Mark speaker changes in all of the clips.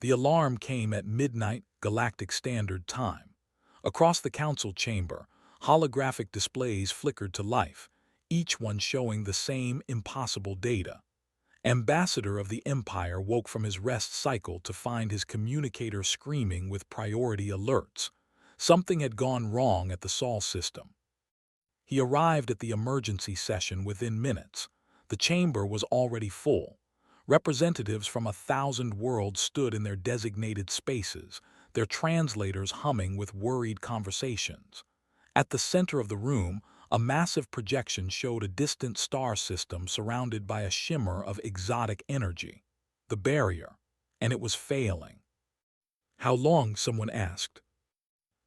Speaker 1: The alarm came at midnight Galactic Standard Time. Across the council chamber, holographic displays flickered to life, each one showing the same impossible data. Ambassador of the Empire woke from his rest cycle to find his communicator screaming with priority alerts. Something had gone wrong at the Sol system. He arrived at the emergency session within minutes. The chamber was already full. Representatives from 1,000 worlds stood in their designated spaces, their translators humming with worried conversations. At the center of the room, a massive projection showed a distant star system surrounded by a shimmer of exotic energy. The barrier. And it was failing. How long? Someone asked.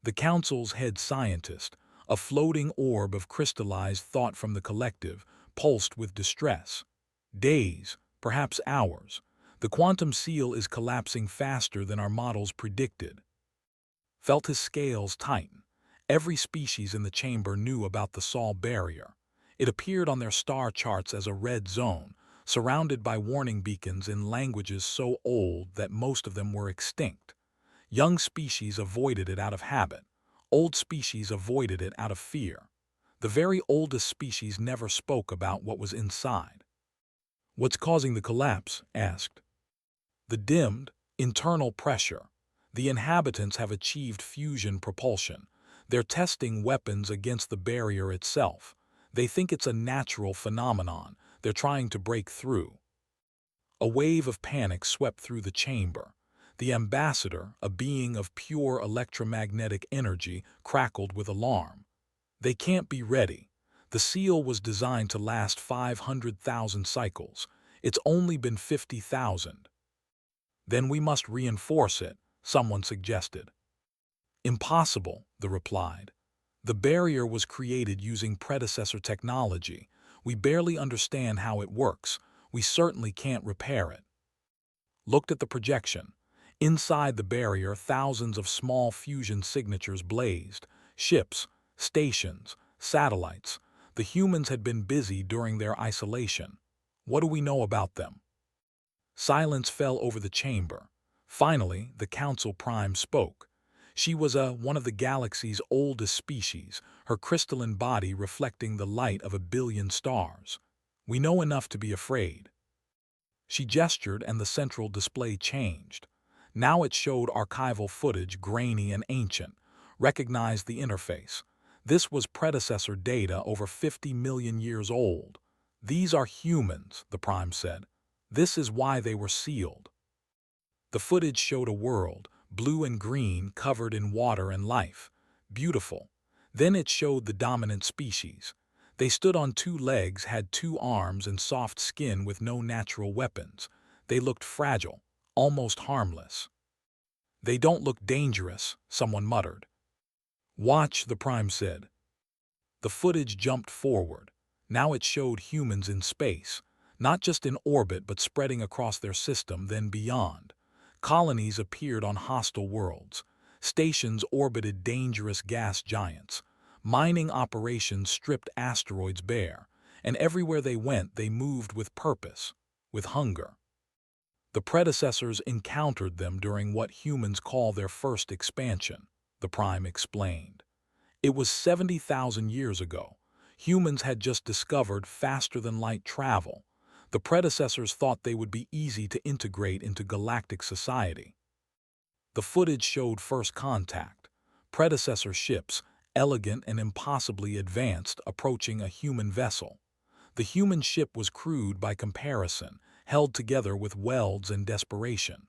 Speaker 1: The council's head scientist, a floating orb of crystallized thought from the collective, pulsed with distress. Days, perhaps hours. The quantum seal is collapsing faster than our models predicted. Felt his scales tighten. Every species in the chamber knew about the Sol barrier. It appeared on their star charts as a red zone, surrounded by warning beacons in languages so old that most of them were extinct. Young species avoided it out of habit. Old species avoided it out of fear. The very oldest species never spoke about what was inside. What's causing the collapse? Asked. The dimmed, internal pressure. The inhabitants have achieved fusion propulsion. They're testing weapons against the barrier itself. They think it's a natural phenomenon. They're trying to break through. A wave of panic swept through the chamber. The ambassador, a being of pure electromagnetic energy, crackled with alarm. They can't be ready. The seal was designed to last 500,000 cycles. It's only been 50,000. Then we must reinforce it, someone suggested. Impossible, they replied. The barrier was created using predecessor technology. We barely understand how it works. We certainly can't repair it. Looked at the projection. Inside the barrier, thousands of small fusion signatures blazed. Ships, stations, satellites. The humans had been busy during their isolation. What do we know about them? Silence fell over the chamber. Finally, the Council Prime spoke. She was one of the galaxy's oldest species, her crystalline body reflecting the light of 1 billion stars. We know enough to be afraid. She gestured and the central display changed. Now it showed archival footage, grainy and ancient. Recognized the interface. This was predecessor data over 50 million years old. These are humans, the Prime said. This is why they were sealed. The footage showed a world, blue and green, covered in water and life. Beautiful. Then it showed the dominant species. They stood on 2 legs, had 2 arms and soft skin with no natural weapons. They looked fragile, almost harmless. They don't look dangerous, someone muttered. Watch, the Prime said. The footage jumped forward. Now it showed humans in space, not just in orbit but spreading across their system, then beyond. Colonies appeared on hostile worlds. Stations orbited dangerous gas giants. Mining operations stripped asteroids bare. And everywhere they went, they moved with purpose, with hunger. The predecessors encountered them during what humans call their first expansion, the Prime explained. It was 70,000 years ago. Humans had just discovered faster-than-light travel. The predecessors thought they would be easy to integrate into galactic society. The footage showed first contact. Predecessor ships, elegant and impossibly advanced, approaching a human vessel. The human ship was crude by comparison, held together with welds and desperation.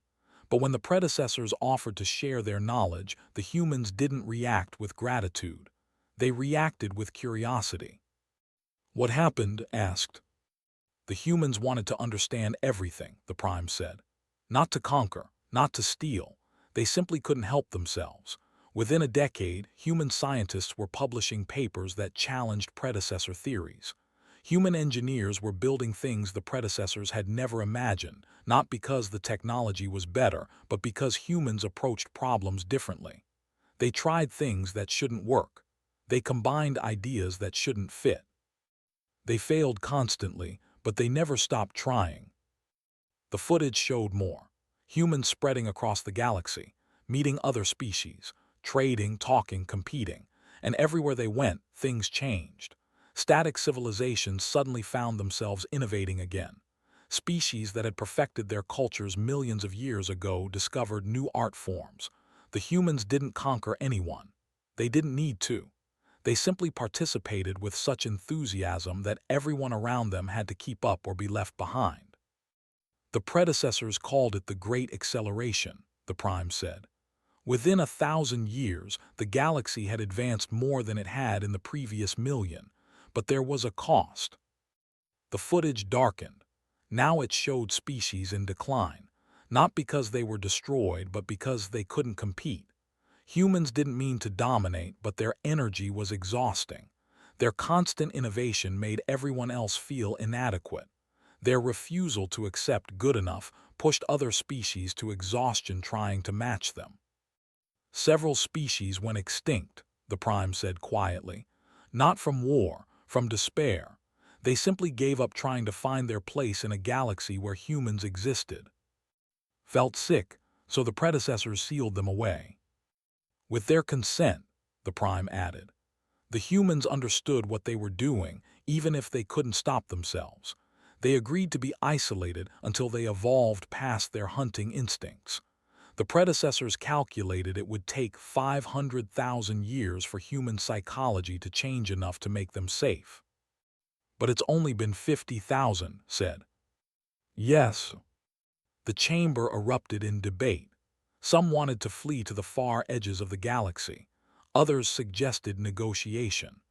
Speaker 1: But when the predecessors offered to share their knowledge, the humans didn't react with gratitude. They reacted with curiosity. What happened? Asked. The humans wanted to understand everything, the Prime said. Not to conquer, not to steal. They simply couldn't help themselves. Within a decade, human scientists were publishing papers that challenged predecessor theories. Human engineers were building things the predecessors had never imagined, not because the technology was better, but because humans approached problems differently. They tried things that shouldn't work. They combined ideas that shouldn't fit. They failed constantly, but they never stopped trying. The footage showed more. Humans spreading across the galaxy, meeting other species, trading, talking, competing, and everywhere they went, things changed. Static civilizations suddenly found themselves innovating again. Species that had perfected their cultures millions of years ago discovered new art forms. The humans didn't conquer anyone. They didn't need to. They simply participated with such enthusiasm that everyone around them had to keep up or be left behind. The predecessors called it the Great Acceleration, the Prime said. Within 1,000 years, the galaxy had advanced more than it had in the previous million, but there was a cost. The footage darkened. Now it showed species in decline, not because they were destroyed, but because they couldn't compete. Humans didn't mean to dominate, but their energy was exhausting. Their constant innovation made everyone else feel inadequate. Their refusal to accept good enough pushed other species to exhaustion trying to match them. Several species went extinct, the Prime said quietly. Not from war, from despair. They simply gave up trying to find their place in a galaxy where humans existed. Felt sick, so the predecessors sealed them away. With their consent, the Prime added. The humans understood what they were doing, even if they couldn't stop themselves. They agreed to be isolated until they evolved past their hunting instincts. The predecessors calculated it would take 500,000 years for human psychology to change enough to make them safe. But it's only been 50,000, said. Yes. The chamber erupted in debate. Some wanted to flee to the far edges of the galaxy. Others suggested negotiation.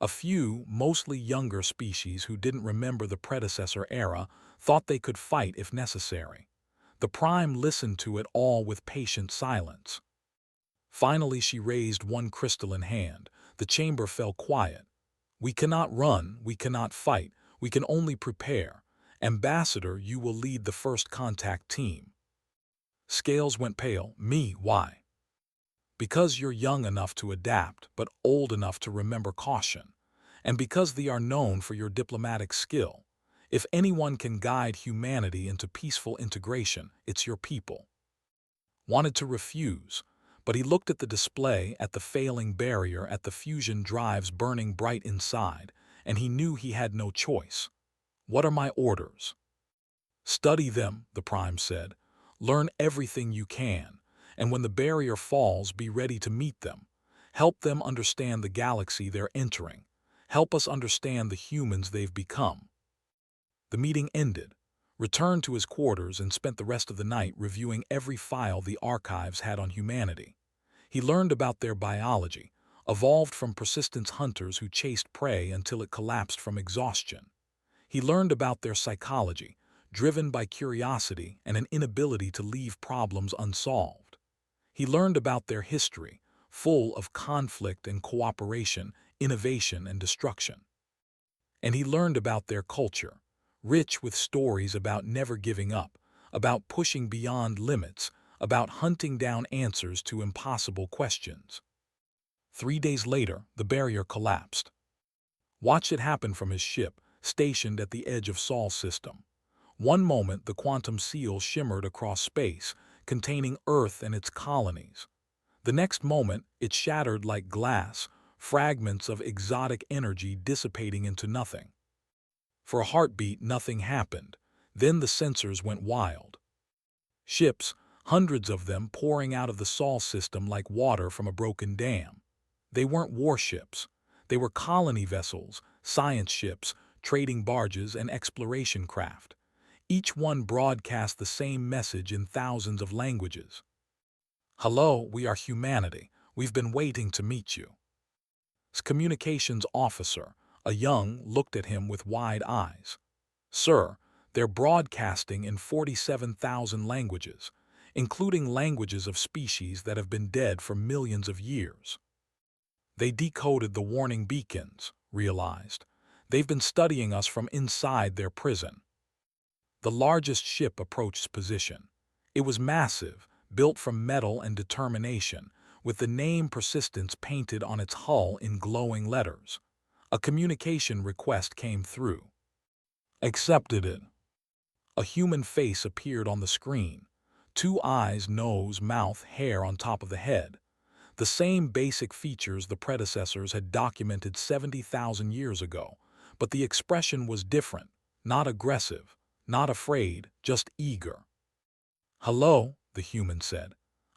Speaker 1: A few, mostly younger species who didn't remember the predecessor era, thought they could fight if necessary. The Prime listened to it all with patient silence. Finally, she raised one crystalline hand. The chamber fell quiet. We cannot run, we cannot fight, we can only prepare. Ambassador, you will lead the first contact team. Scales went pale. Me, why? Because you're young enough to adapt, but old enough to remember caution. And because they are known for your diplomatic skill. If anyone can guide humanity into peaceful integration, it's your people. Wanted to refuse, but he looked at the display, at the failing barrier, at the fusion drives burning bright inside, and he knew he had no choice. What are my orders? Study them, the Prime said. Learn everything you can, and when the barrier falls, be ready to meet them. Help them understand the galaxy they're entering. Help us understand the humans they've become. The meeting ended, returned to his quarters, and spent the rest of the night reviewing every file the archives had on humanity. He learned about their biology, evolved from persistence hunters who chased prey until it collapsed from exhaustion. He learned about their psychology, driven by curiosity and an inability to leave problems unsolved. He learned about their history, full of conflict and cooperation, innovation and destruction. And he learned about their culture, rich with stories about never giving up, about pushing beyond limits, about hunting down answers to impossible questions. 3 days later, the barrier collapsed. Watched it happen from his ship, stationed at the edge of Sol's system. One moment, the quantum seal shimmered across space, containing Earth and its colonies. The next moment, it shattered like glass, fragments of exotic energy dissipating into nothing. For a heartbeat, nothing happened. Then the sensors went wild. Ships, hundreds of them, pouring out of the Sol system like water from a broken dam. They weren't warships. They were colony vessels, science ships, trading barges, and exploration craft. Each one broadcast the same message in thousands of languages. Hello, we are humanity. We've been waiting to meet you. His communications officer, a young, looked at him with wide eyes. Sir, they're broadcasting in 47,000 languages, including languages of species that have been dead for millions of years. They decoded the warning beacons, realized. They've been studying us from inside their prison. The largest ship approached position. It was massive, built from metal and determination, with the name Persistence painted on its hull in glowing letters. A communication request came through. Accepted it. A human face appeared on the screen. Two eyes, nose, mouth, hair on top of the head. The same basic features the predecessors had documented 70,000 years ago, but the expression was different, not aggressive, not afraid, just eager. "Hello," the human said.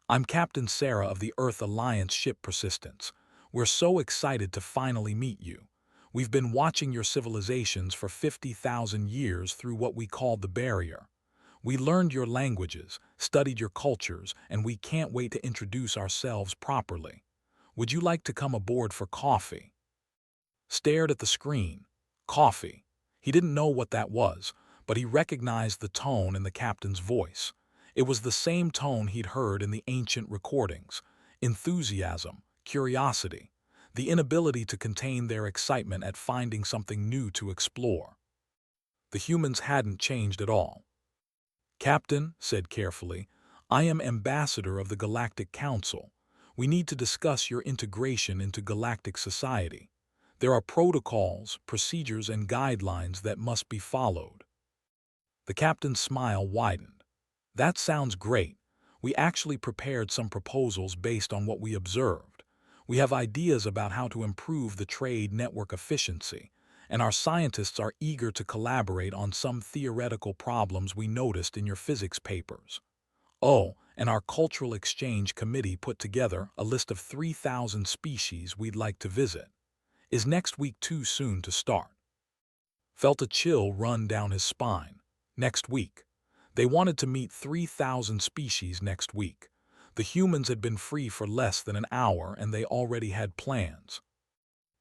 Speaker 1: "I'm Captain Sarah of the Earth Alliance ship Persistence. We're so excited to finally meet you. We've been watching your civilizations for 50,000 years through what we call the barrier. We learned your languages, studied your cultures, and we can't wait to introduce ourselves properly. Would you like to come aboard for coffee?" Stared at the screen. Coffee. He didn't know what that was, but he recognized the tone in the captain's voice. It was the same tone he'd heard in the ancient recordings. Enthusiasm, curiosity, the inability to contain their excitement at finding something new to explore. The humans hadn't changed at all. "Captain," said carefully, "I am ambassador of the Galactic Council. We need to discuss your integration into galactic society. There are protocols, procedures, and guidelines that must be followed." The captain's smile widened. "That sounds great. We actually prepared some proposals based on what we observed. We have ideas about how to improve the trade network efficiency, and our scientists are eager to collaborate on some theoretical problems we noticed in your physics papers. Oh, and our Cultural Exchange Committee put together a list of 3,000 species we'd like to visit. Is next week too soon to start?" Felt a chill run down his spine. Next week. They wanted to meet 3,000 species next week. The humans had been free for less than an hour and they already had plans.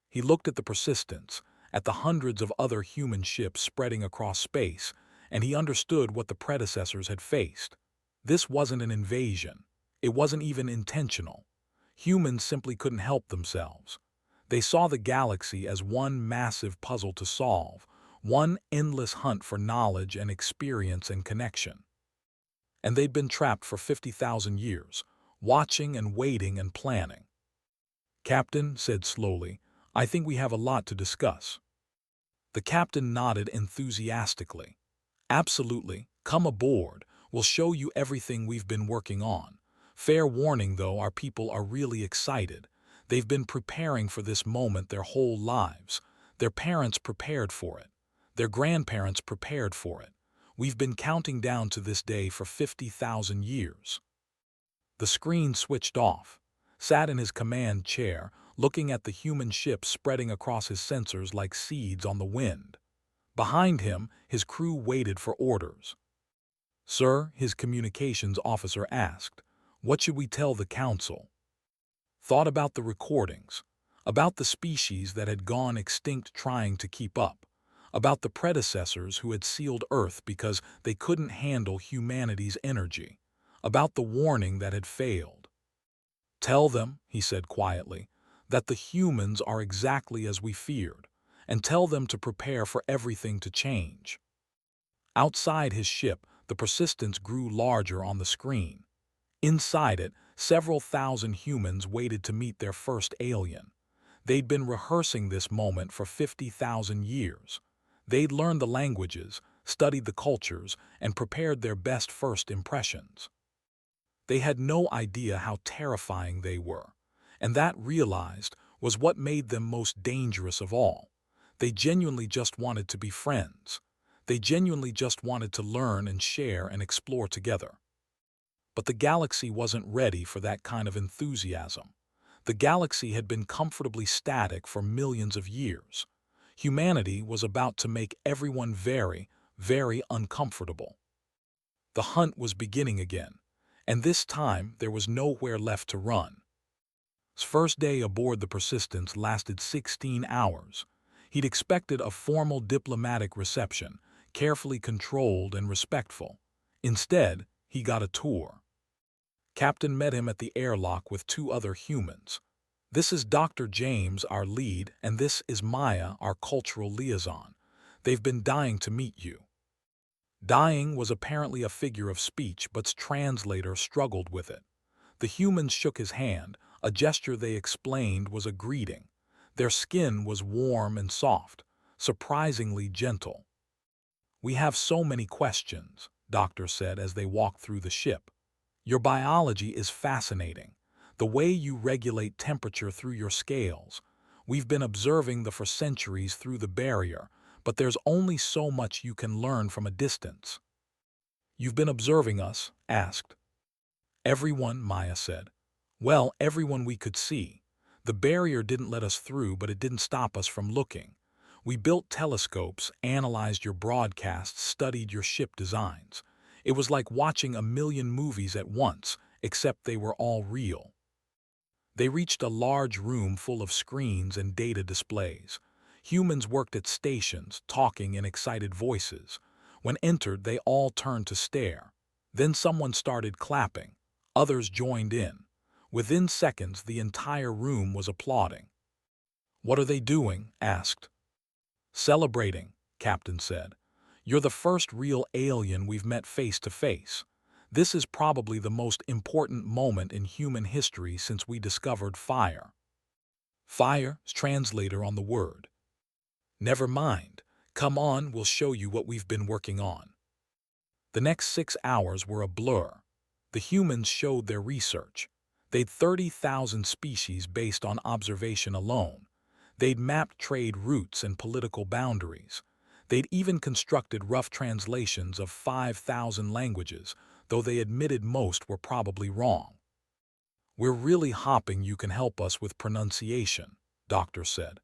Speaker 1: He looked at the Persistence, at the hundreds of other human ships spreading across space, and he understood what the predecessors had faced. This wasn't an invasion. It wasn't even intentional. Humans simply couldn't help themselves. They saw the galaxy as one massive puzzle to solve, one endless hunt for knowledge and experience and connection. And they'd been trapped for 50,000 years, watching and waiting and planning. "Captain," said slowly, "I think we have a lot to discuss." The captain nodded enthusiastically. "Absolutely. Come aboard. We'll show you everything we've been working on. Fair warning, though, our people are really excited. They've been preparing for this moment their whole lives. Their parents prepared for it. Their grandparents prepared for it. We've been counting down to this day for 50,000 years." The screen switched off. Sat in his command chair, looking at the human ships spreading across his sensors like seeds on the wind. Behind him, his crew waited for orders. "Sir," his communications officer asked, "what should we tell the council?" Thought about the recordings, about the species that had gone extinct trying to keep up, about the predecessors who had sealed Earth because they couldn't handle humanity's energy, about the warning that had failed. "Tell them," he said quietly, "that the humans are exactly as we feared, and tell them to prepare for everything to change." Outside his ship, the Persistence grew larger on the screen. Inside it, several thousand humans waited to meet their first alien. They'd been rehearsing this moment for 50,000 years. They'd learned the languages, studied the cultures, and prepared their best first impressions. They had no idea how terrifying they were, and that, realized, was what made them most dangerous of all. They genuinely just wanted to be friends. They genuinely just wanted to learn and share and explore together. But the galaxy wasn't ready for that kind of enthusiasm. The galaxy had been comfortably static for millions of years. Humanity was about to make everyone very, very uncomfortable. The hunt was beginning again, and this time there was nowhere left to run. His first day aboard the Persistence lasted 16 hours. He'd expected a formal diplomatic reception, carefully controlled and respectful. Instead, he got a tour. Captain met him at the airlock with two other humans. "This is Dr. James, our lead, and this is Maya, our cultural liaison. They've been dying to meet you." Dying was apparently a figure of speech, but's translator struggled with it. The humans shook his hand, a gesture they explained was a greeting. Their skin was warm and soft, surprisingly gentle. "We have so many questions," Doctor said as they walked through the ship. Your biology is fascinating. The way you regulate temperature through your scales. We've been observing them for centuries through the barrier, but there's only so much you can learn from a distance. You've been observing us? Asked. Everyone, Maya said. Well, everyone we could see. The barrier didn't let us through, but it didn't stop us from looking. We built telescopes, analyzed your broadcasts, studied your ship designs. It was like watching a million movies at once, except they were all real. They reached a large room full of screens and data displays. Humans worked at stations, talking in excited voices. When entered, they all turned to stare. Then someone started clapping. Others joined in. Within seconds, the entire room was applauding. "What are they doing?" asked. "Celebrating," Captain said. "You're the first real alien we've met face to face. This is probably the most important moment in human history since we discovered fire." Fire's translator on the word. "Never mind. Come on, we'll show you what we've been working on." The next 6 hours were a blur. The humans showed their research. They'd 30,000 species based on observation alone. They'd mapped trade routes and political boundaries. They'd even constructed rough translations of 5,000 languages, though they admitted most were probably wrong. "We're really hoping you can help us with pronunciation," Doctor said.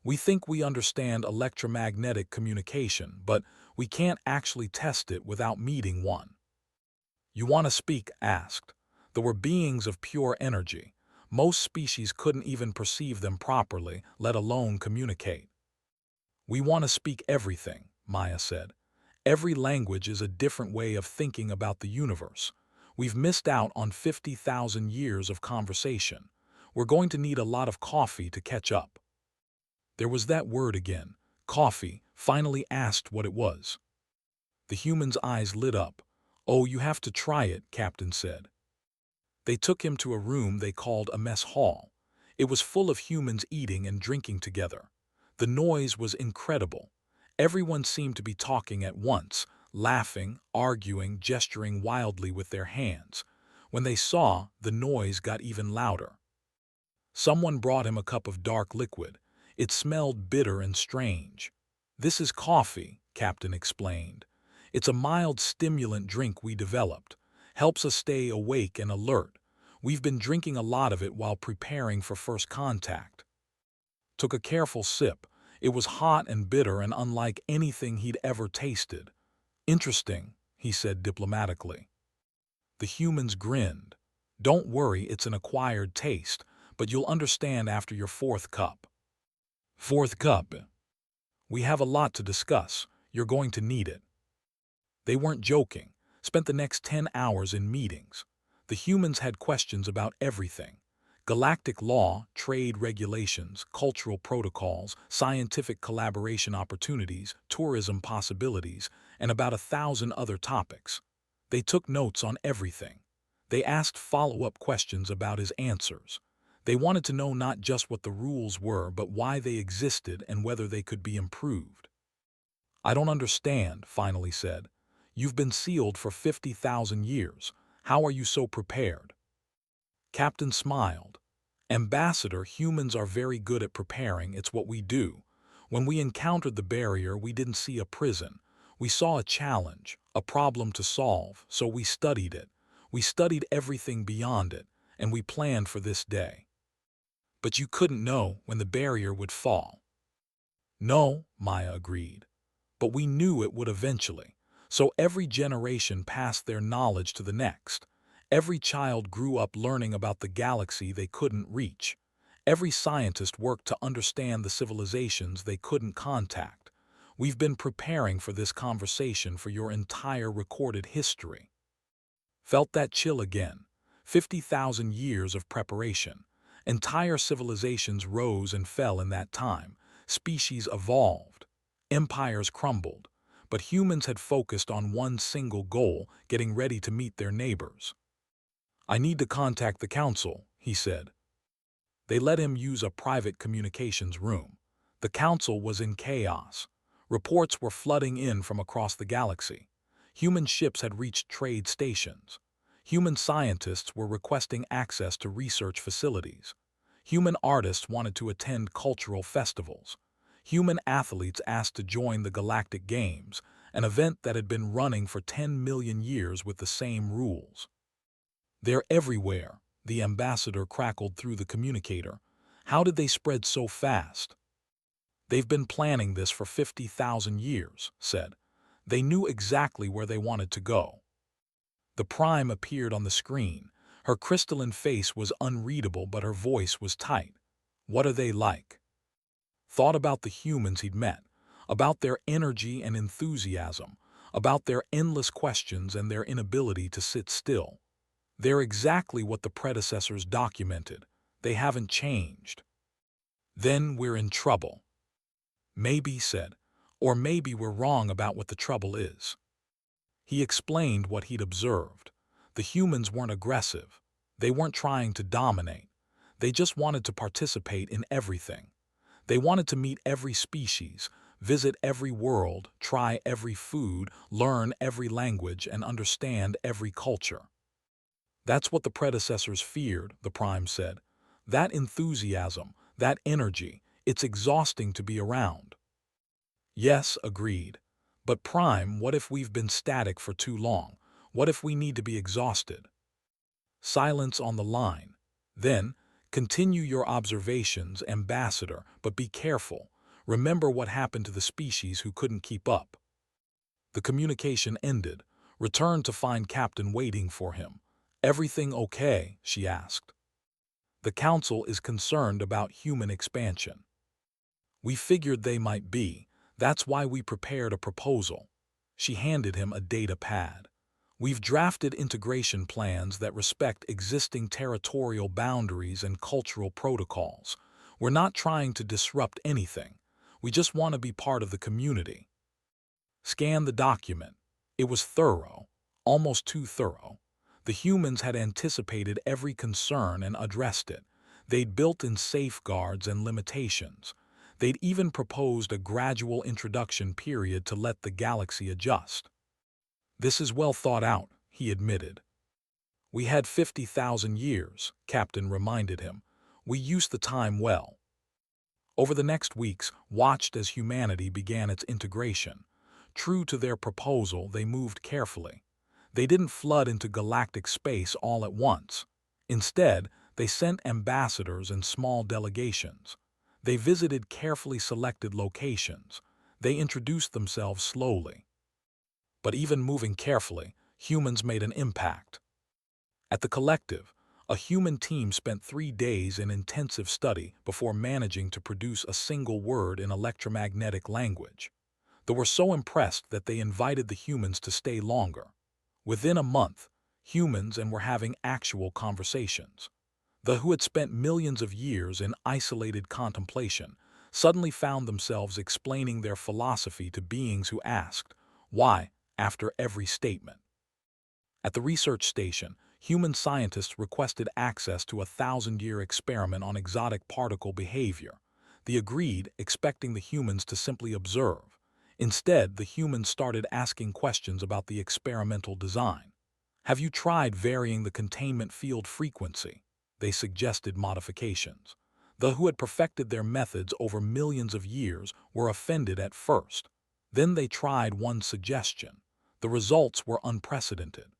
Speaker 1: "We think we understand electromagnetic communication, but we can't actually test it without meeting one." "You want to speak?" asked. There were beings of pure energy. Most species couldn't even perceive them properly, let alone communicate. "We want to speak everything," Maya said. "Every language is a different way of thinking about the universe. We've missed out on 50,000 years of conversation. We're going to need a lot of coffee to catch up." There was that word again. Coffee. Finally asked what it was. The human's eyes lit up. "Oh, you have to try it," Captain said. They took him to a room they called a mess hall. It was full of humans eating and drinking together. The noise was incredible. Everyone seemed to be talking at once, laughing, arguing, gesturing wildly with their hands. When they saw, the noise got even louder. Someone brought him a cup of dark liquid. It smelled bitter and strange. "This is coffee," Captain explained. "It's a mild stimulant drink we developed. Helps us stay awake and alert. We've been drinking a lot of it while preparing for first contact." Took a careful sip. It was hot and bitter and unlike anything he'd ever tasted. "Interesting," he said diplomatically. The humans grinned. "Don't worry, it's an acquired taste, but you'll understand after your fourth cup." "Fourth cup?" "We have a lot to discuss. You're going to need it." They weren't joking. Spent the next 10 hours in meetings. The humans had questions about everything. Galactic law, trade regulations, cultural protocols, scientific collaboration opportunities, tourism possibilities, and about 1,000 other topics. They took notes on everything. They asked follow-up questions about his answers. They wanted to know not just what the rules were, but why they existed and whether they could be improved. "I don't understand," finally said. "You've been sealed for 50,000 years. How are you so prepared?" Captain smiled. "Ambassador, humans are very good at preparing. It's what we do. When we encountered the barrier, we didn't see a prison. We saw a challenge, a problem to solve, so we studied it. We studied everything beyond it, and we planned for this day." "But you couldn't know when the barrier would fall." "No," Maya agreed. "But we knew it would eventually. So every generation passed their knowledge to the next. Every child grew up learning about the galaxy they couldn't reach. Every scientist worked to understand the civilizations they couldn't contact. We've been preparing for this conversation for your entire recorded history." Felt that chill again. 50,000 years of preparation. Entire civilizations rose and fell in that time. Species evolved. Empires crumbled. But humans had focused on one single goal, getting ready to meet their neighbors. "I need to contact the council," he said. They let him use a private communications room. The council was in chaos. Reports were flooding in from across the galaxy. Human ships had reached trade stations. Human scientists were requesting access to research facilities. Human artists wanted to attend cultural festivals. Human athletes asked to join the Galactic Games, an event that had been running for 10 million years with the same rules. "They're everywhere," the ambassador crackled through the communicator. "How did they spread so fast?" "They've been planning this for 50,000 years," said. "They knew exactly where they wanted to go." The Prime appeared on the screen. Her crystalline face was unreadable, but her voice was tight. "What are they like?" Thought about the humans he'd met, about their energy and enthusiasm, about their endless questions and their inability to sit still. "They're exactly what the predecessors documented. They haven't changed." "Then we're in trouble." "Maybe," said. "Or maybe we're wrong about what the trouble is." He explained what he'd observed. The humans weren't aggressive. They weren't trying to dominate. They just wanted to participate in everything. They wanted to meet every species, visit every world, try every food, learn every language, and understand every culture. "That's what the predecessors feared," the Prime said. "That enthusiasm, that energy, it's exhausting to be around." "Yes," agreed. "But Prime, what if we've been static for too long? What if we need to be exhausted?" Silence on the line. Then, "Continue your observations, Ambassador, but be careful. Remember what happened to the species who couldn't keep up." The communication ended. Returned to find Captain waiting for him. "Everything okay?" she asked. "The Council is concerned about human expansion. We figured they might be. That's why we prepared a proposal." She handed him a data pad. "We've drafted integration plans that respect existing territorial boundaries and cultural protocols. We're not trying to disrupt anything. We just want to be part of the community." Scan the document. It was thorough, almost too thorough. The humans had anticipated every concern and addressed it. They'd built in safeguards and limitations. They'd even proposed a gradual introduction period to let the galaxy adjust. "This is well thought out," he admitted. "We had 50,000 years," Captain reminded him. "We used the time well." Over the next weeks, watched as humanity began its integration. True to their proposal, they moved carefully. They didn't flood into galactic space all at once. Instead, they sent ambassadors and small delegations. They visited carefully selected locations. They introduced themselves slowly. But even moving carefully, humans made an impact. At the Collective, a human team spent 3 days in intensive study before managing to produce a single word in electromagnetic language. They were so impressed that they invited the humans to stay longer. Within a month, humans were having actual conversations. The who had spent millions of years in isolated contemplation suddenly found themselves explaining their philosophy to beings who asked, "Why?" after every statement. At the research station, human scientists requested access to a 1,000-year experiment on exotic particle behavior. They agreed, expecting the humans to simply observe. Instead, the humans started asking questions about the experimental design. "Have you tried varying the containment field frequency?" They suggested modifications. The who had perfected their methods over millions of years were offended at first. Then they tried one suggestion. The results were unprecedented.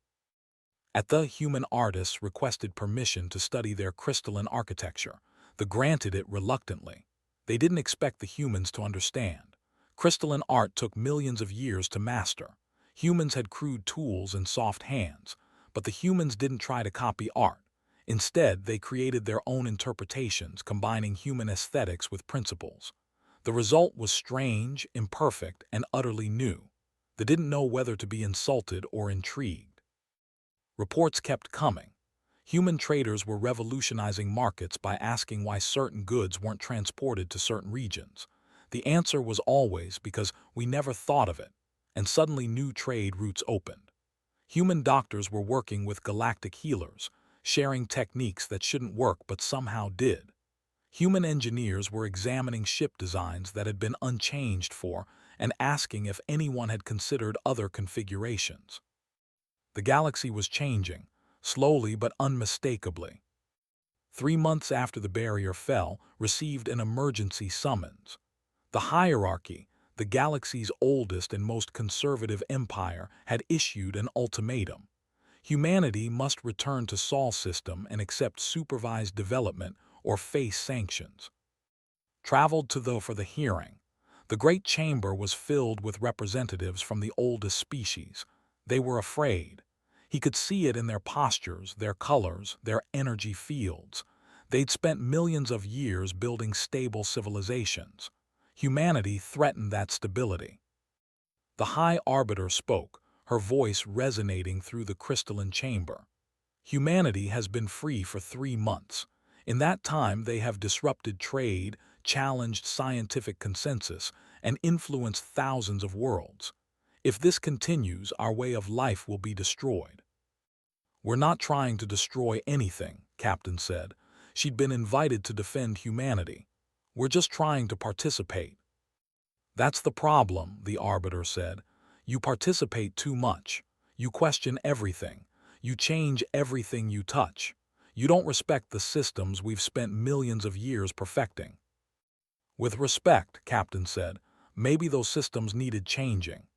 Speaker 1: At the human artists requested permission to study their crystalline architecture. They granted it reluctantly. They didn't expect the humans to understand. Crystalline art took millions of years to master. Humans had crude tools and soft hands, but the humans didn't try to copy art. Instead, they created their own interpretations, combining human aesthetics with principles. The result was strange, imperfect, and utterly new. They didn't know whether to be insulted or intrigued. Reports kept coming. Human traders were revolutionizing markets by asking why certain goods weren't transported to certain regions. The answer was always because we never thought of it, and suddenly new trade routes opened. Human doctors were working with galactic healers, sharing techniques that shouldn't work but somehow did. Human engineers were examining ship designs that had been unchanged for and asking if anyone had considered other configurations. The galaxy was changing, slowly but unmistakably. 3 months after the barrier fell, received an emergency summons. The hierarchy, the galaxy's oldest and most conservative empire, had issued an ultimatum. Humanity must return to Sol system and accept supervised development or face sanctions. Traveled to for the hearing. The great chamber was filled with representatives from the oldest species. They were afraid. He could see it in their postures, their colors, their energy fields. They'd spent millions of years building stable civilizations. Humanity threatened that stability. The High Arbiter spoke, her voice resonating through the crystalline chamber. Humanity has been free for 3 months. In that time, they have disrupted trade, challenged scientific consensus, and influenced thousands of worlds. If this continues, our way of life will be destroyed. We're not trying to destroy anything, Captain said. She'd been invited to defend humanity. We're just trying to participate. That's the problem, the Arbiter said. You participate too much. You question everything. You change everything you touch. You don't respect the systems we've spent millions of years perfecting. With respect, Captain said, maybe those systems needed changing.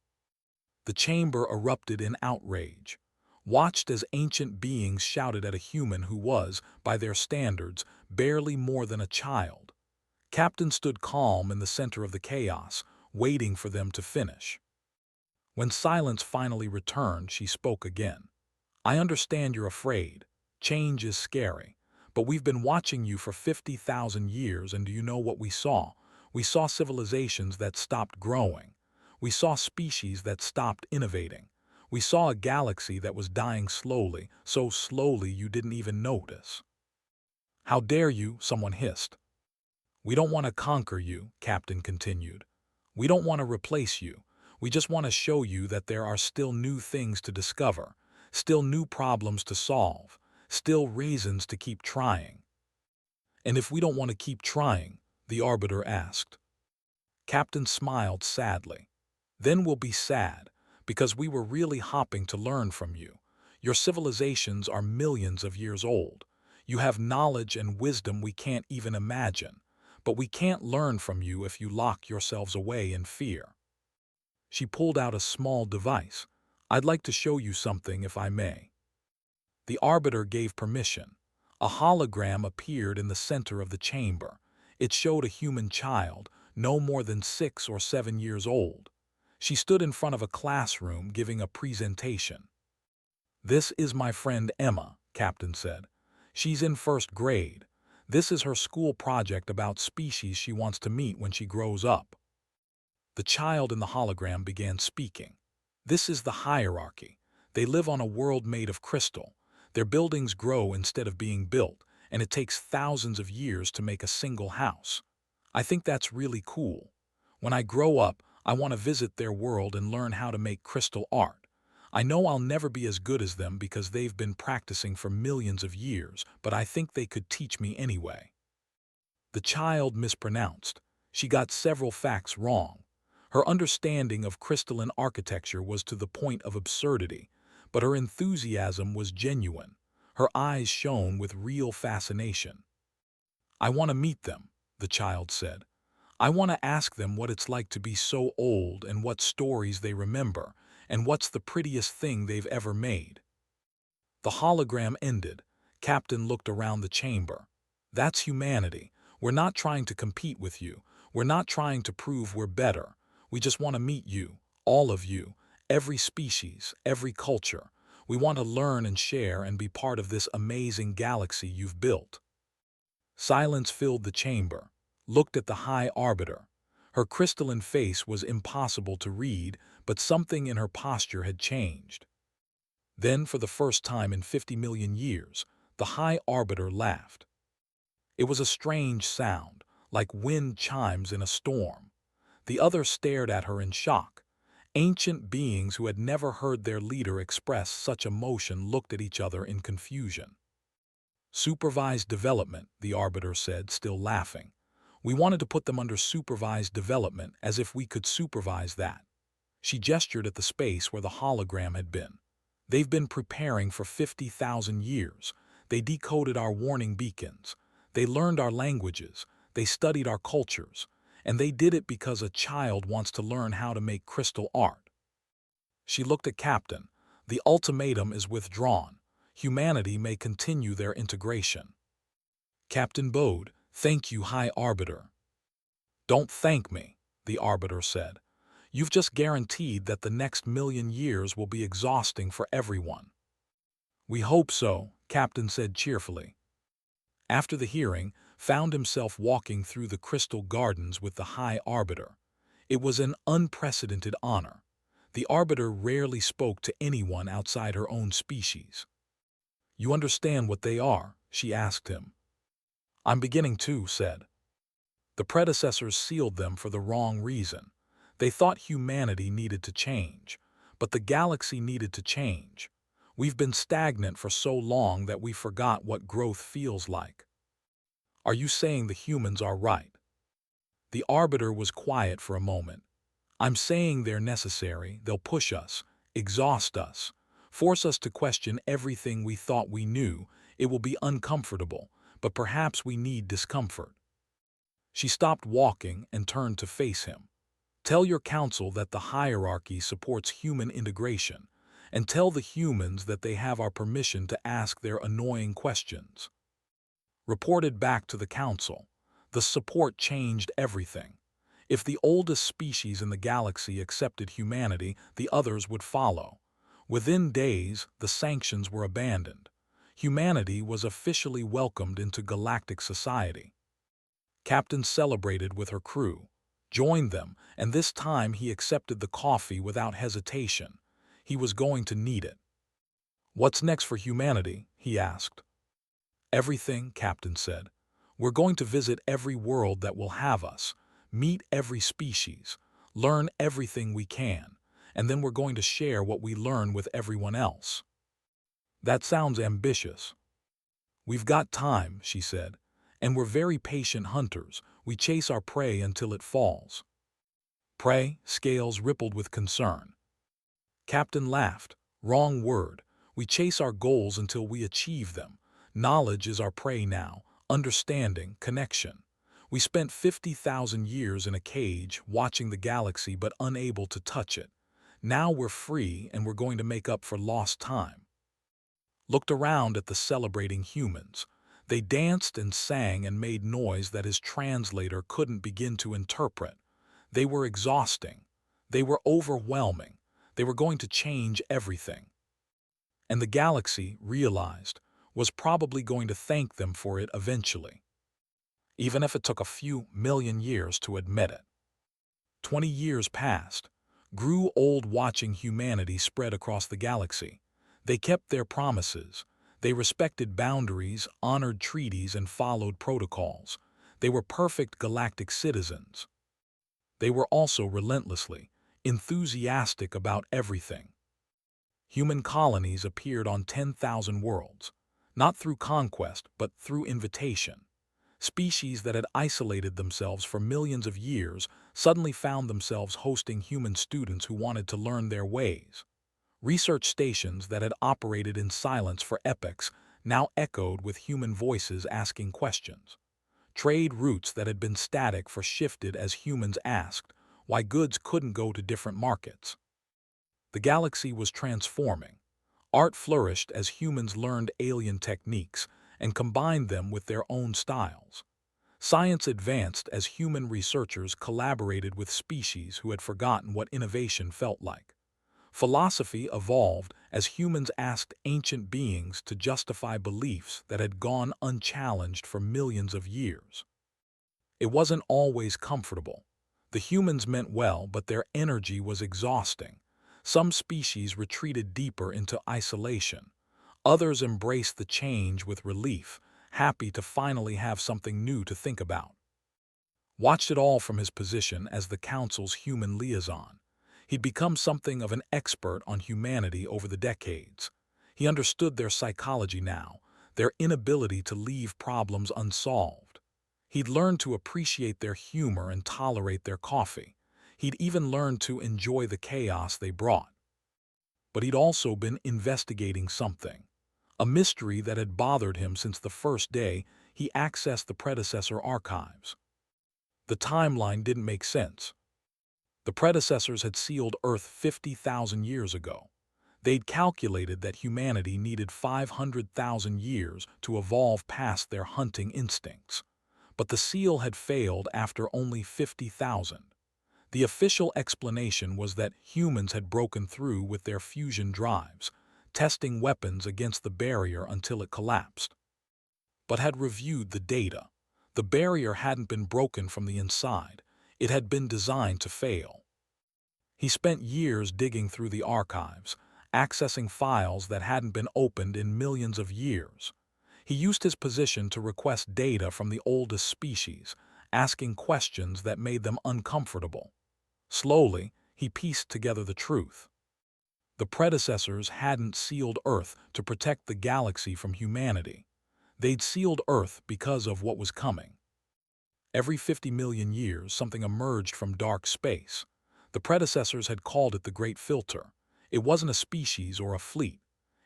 Speaker 1: The chamber erupted in outrage. Watched as ancient beings shouted at a human who was, by their standards, barely more than a child. Captain stood calm in the center of the chaos, waiting for them to finish. When silence finally returned, she spoke again. I understand you're afraid. Change is scary. But we've been watching you for 50,000 years, and do you know what we saw? We saw civilizations that stopped growing. We saw species that stopped innovating. We saw a galaxy that was dying slowly, so slowly you didn't even notice. How dare you, someone hissed. We don't want to conquer you, Captain continued. We don't want to replace you. We just want to show you that there are still new things to discover, still new problems to solve, still reasons to keep trying. And if we don't want to keep trying, the Arbiter asked. Captain smiled sadly. Then we'll be sad, because we were really hopping to learn from you. Your civilizations are millions of years old. You have knowledge and wisdom we can't even imagine, but we can't learn from you if you lock yourselves away in fear. She pulled out a small device. I'd like to show you something if I may. The Arbiter gave permission. A hologram appeared in the center of the chamber. It showed a human child, no more than 6 or 7 years old. She stood in front of a classroom giving a presentation. This is my friend Emma, Captain said. She's in 1st grade. This is her school project about species she wants to meet when she grows up. The child in the hologram began speaking. This is the hierarchy. They live on a world made of crystal. Their buildings grow instead of being built, and it takes thousands of years to make a single house. I think that's really cool. When I grow up, I want to visit their world and learn how to make crystal art. I know I'll never be as good as them because they've been practicing for millions of years, but I think they could teach me anyway. The child mispronounced. She got several facts wrong. Her understanding of crystalline architecture was to the point of absurdity, but her enthusiasm was genuine. Her eyes shone with real fascination. I want to meet them, the child said. I want to ask them what it's like to be so old and what stories they remember, and what's the prettiest thing they've ever made. The hologram ended. Captain looked around the chamber. That's humanity. We're not trying to compete with you. We're not trying to prove we're better. We just want to meet you, all of you, every species, every culture. We want to learn and share and be part of this amazing galaxy you've built. Silence filled the chamber. Looked at the High Arbiter. Her crystalline face was impossible to read, but something in her posture had changed. Then, for the first time in 50 million years, the High Arbiter laughed. It was a strange sound, like wind chimes in a storm. The others stared at her in shock. Ancient beings who had never heard their leader express such emotion looked at each other in confusion. Supervised development, the Arbiter said, still laughing. We wanted to put them under supervised development as if we could supervise that. She gestured at the space where the hologram had been. They've been preparing for 50,000 years. They decoded our warning beacons. They learned our languages. They studied our cultures. And they did it because a child wants to learn how to make crystal art. She looked at Captain. The ultimatum is withdrawn. Humanity may continue their integration. Captain bowed. Thank you, High Arbiter. Don't thank me, the Arbiter said. You've just guaranteed that the next 1,000,000 years will be exhausting for everyone. We hope so, Captain said cheerfully. After the hearing, found himself walking through the crystal gardens with the High Arbiter. It was an unprecedented honor. The Arbiter rarely spoke to anyone outside her own species. You understand what they are? She asked him. I'm beginning to, said. The predecessors sealed them for the wrong reason. They thought humanity needed to change, but the galaxy needed to change. We've been stagnant for so long that we forgot what growth feels like. Are you saying the humans are right? The Arbiter was quiet for a moment. I'm saying they're necessary. They'll push us, exhaust us, force us to question everything we thought we knew. It will be uncomfortable, but perhaps we need discomfort. She stopped walking and turned to face him. Tell your council that the hierarchy supports human integration, and tell the humans that they have our permission to ask their annoying questions. Reported back to the council. The support changed everything. If the oldest species in the galaxy accepted humanity, the others would follow. Within days, the sanctions were abandoned. Humanity was officially welcomed into galactic society. Captain celebrated with her crew, joined them, and this time he accepted the coffee without hesitation. He was going to need it. What's next for humanity? He asked. Everything, Captain said. We're going to visit every world that will have us, meet every species, learn everything we can, and then we're going to share what we learn with everyone else. That sounds ambitious. We've got time, she said, and we're very patient hunters. We chase our prey until it falls. Prey? Scales rippled with concern. Captain laughed. Wrong word. We chase our goals until we achieve them. Knowledge is our prey now. Understanding, connection. We spent 50,000 years in a cage, watching the galaxy but unable to touch it. Now we're free and we're going to make up for lost time. Looked around at the celebrating humans. They danced and sang and made noise that his translator couldn't begin to interpret. They were exhausting. They were overwhelming. They were going to change everything. And the galaxy, realized, was probably going to thank them for it eventually, even if it took a few million years to admit it. 20 years passed, grew old watching humanity spread across the galaxy. They kept their promises. They respected boundaries, honored treaties, and followed protocols. They were perfect galactic citizens. They were also relentlessly enthusiastic about everything. Human colonies appeared on 10,000 worlds, not through conquest but through invitation. Species that had isolated themselves for millions of years suddenly found themselves hosting human students who wanted to learn their ways. Research stations that had operated in silence for epochs now echoed with human voices asking questions. Trade routes that had been static shifted as humans asked why goods couldn't go to different markets. The galaxy was transforming. Art flourished as humans learned alien techniques and combined them with their own styles. Science advanced as human researchers collaborated with species who had forgotten what innovation felt like. Philosophy evolved as humans asked ancient beings to justify beliefs that had gone unchallenged for millions of years. It wasn't always comfortable. The humans meant well, but their energy was exhausting. Some species retreated deeper into isolation. Others embraced the change with relief, happy to finally have something new to think about. Watched it all from his position as the Council's human liaison. He'd become something of an expert on humanity over the decades. He understood their psychology now, their inability to leave problems unsolved. He'd learned to appreciate their humor and tolerate their coffee. He'd even learned to enjoy the chaos they brought. But he'd also been investigating something, a mystery that had bothered him since the first day he accessed the predecessor archives. The timeline didn't make sense. The predecessors had sealed Earth 50,000 years ago. They'd calculated that humanity needed 500,000 years to evolve past their hunting instincts. But the seal had failed after only 50,000. The official explanation was that humans had broken through with their fusion drives, testing weapons against the barrier until it collapsed. But had reviewed the data. The barrier hadn't been broken from the inside. It had been designed to fail. He spent years digging through the archives, accessing files that hadn't been opened in millions of years. He used his position to request data from the oldest species, asking questions that made them uncomfortable. Slowly, he pieced together the truth. The predecessors hadn't sealed Earth to protect the galaxy from humanity. They'd sealed Earth because of what was coming. Every 50 million years, something emerged from dark space. The predecessors had called it the Great Filter. It wasn't a species or a fleet.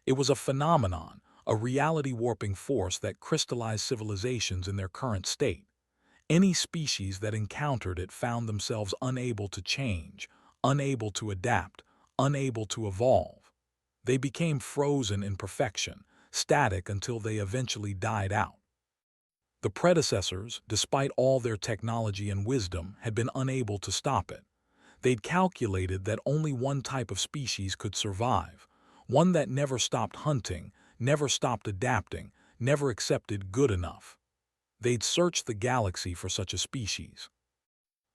Speaker 1: It was a phenomenon, a reality-warping force that crystallized civilizations in their current state. Any species that encountered it found themselves unable to change, unable to adapt, unable to evolve. They became frozen in perfection, static until they eventually died out. The predecessors, despite all their technology and wisdom, had been unable to stop it. They'd calculated that only one type of species could survive, one that never stopped hunting, never stopped adapting, never accepted good enough. They'd searched the galaxy for such a species.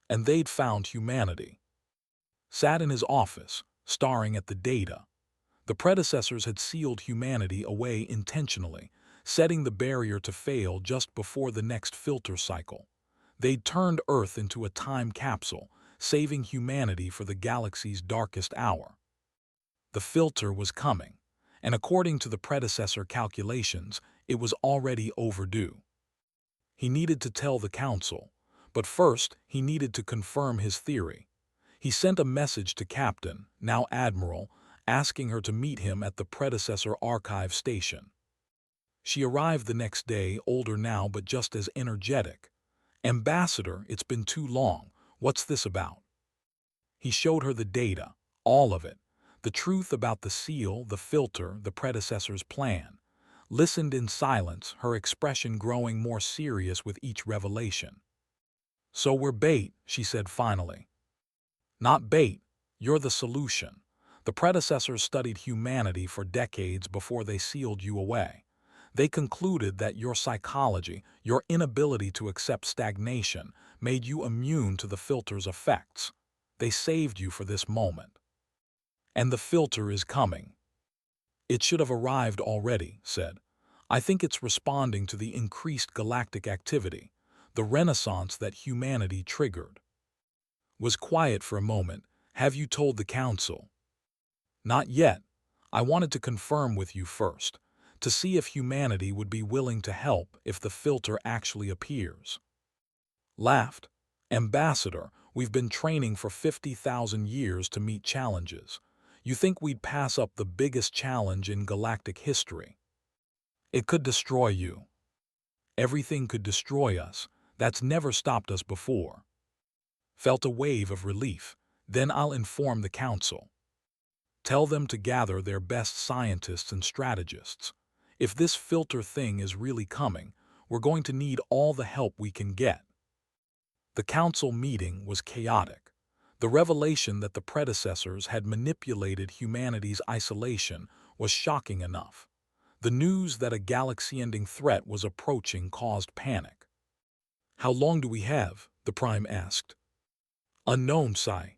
Speaker 1: And they'd found humanity. Sat in his office, staring at the data. The predecessors had sealed humanity away intentionally, setting the barrier to fail just before the next filter cycle. They'd turned Earth into a time capsule, saving humanity for the galaxy's darkest hour. The filter was coming, and according to the predecessor calculations, it was already overdue. He needed to tell the council, but first he needed to confirm his theory. He sent a message to Captain, now Admiral, asking her to meet him at the predecessor archive station. She arrived the next day, older now but just as energetic. "Ambassador, it's been too long. What's this about?" He showed her the data, all of it, the truth about the seal, the filter, the predecessor's plan. Listened in silence, her expression growing more serious with each revelation. "So we're bait," she said finally. "Not bait, you're the solution. The predecessors studied humanity for decades before they sealed you away. They concluded that your psychology, your inability to accept stagnation, made you immune to the filter's effects. They saved you for this moment. And the filter is coming." "It should have arrived already," said. "I think it's responding to the increased galactic activity, the renaissance that humanity triggered." Was quiet for a moment. "Have you told the council?" "Not yet. I wanted to confirm with you first, to see if humanity would be willing to help if the filter actually appears." Laughed. "Ambassador, we've been training for 50,000 years to meet challenges. You think we'd pass up the biggest challenge in galactic history? It could destroy you. Everything could destroy us. That's never stopped us before." Felt a wave of relief. "Then I'll inform the council. Tell them to gather their best scientists and strategists. If this filter thing is really coming, we're going to need all the help we can get." The council meeting was chaotic. The revelation that the predecessors had manipulated humanity's isolation was shocking enough. The news that a galaxy-ending threat was approaching caused panic. "How long do we have?" the Prime asked. "Unknown, Psi.